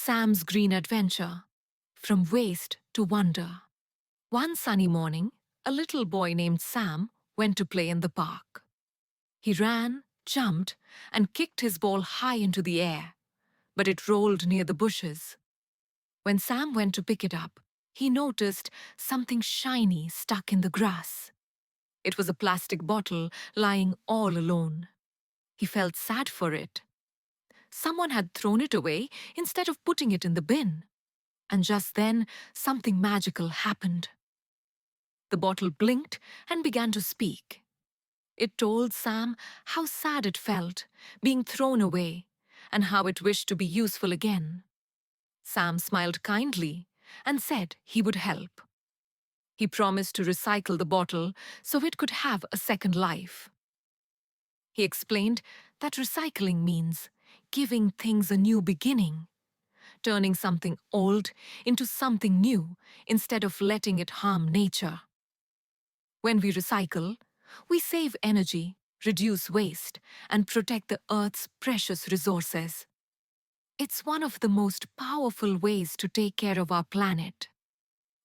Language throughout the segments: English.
Sam's Green Adventure. From Waste to Wonder. One sunny morning, a little boy named Sam went to play in the park. He ran, jumped, and kicked his ball high into the air, but it rolled near the bushes. When Sam went to pick it up, he noticed something shiny stuck in the grass. It was a plastic bottle lying all alone. He felt sad for it. Someone had thrown it away instead of putting it in the bin. And just then, something magical happened. The bottle blinked and began to speak. It told Sam how sad it felt, being thrown away, and how it wished to be useful again. Sam smiled kindly and said he would help. He promised to recycle the bottle so it could have a second life. He explained that recycling means giving things a new beginning, turning something old into something new instead of letting it harm nature. When we recycle, we save energy, reduce waste, and protect the Earth's precious resources. It's one of the most powerful ways to take care of our planet.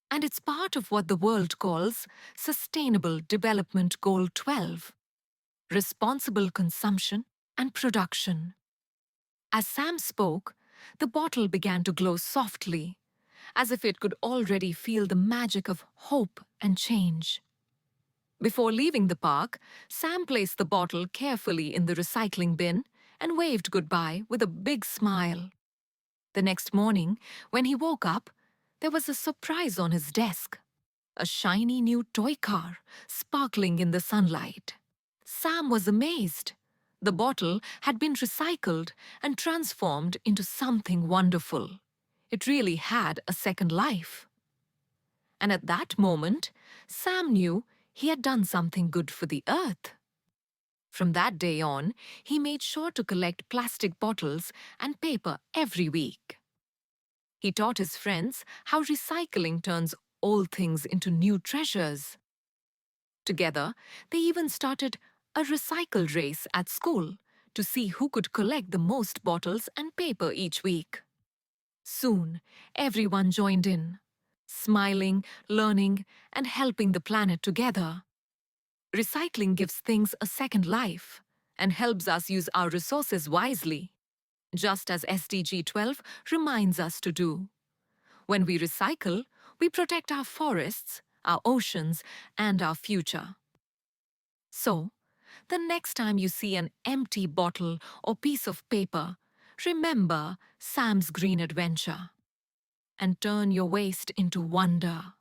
And it's part of what the world calls Sustainable Development Goal 12, responsible consumption and production. As Sam spoke, the bottle began to glow softly, as if it could already feel the magic of hope and change. Before leaving the park, Sam placed the bottle carefully in the recycling bin and waved goodbye with a big smile. The next morning, when he woke up, there was a surprise on his desk. A shiny new toy car, sparkling in the sunlight. Sam was amazed. The bottle had been recycled and transformed into something wonderful. It really had a second life. And at that moment, Sam knew he had done something good for the earth. From that day on, he made sure to collect plastic bottles and paper every week. He taught his friends how recycling turns old things into new treasures. Together, they even started a recycle race at school to see who could collect the most bottles and paper each week. Soon, everyone joined in, smiling, learning, and helping the planet together. Recycling gives things a second life and helps us use our resources wisely, just as SDG 12 reminds us to do. When we recycle, we protect our forests, our oceans, and our future. So, the next time you see an empty bottle or piece of paper, remember Sam's Green Adventure and turn your waste into wonder.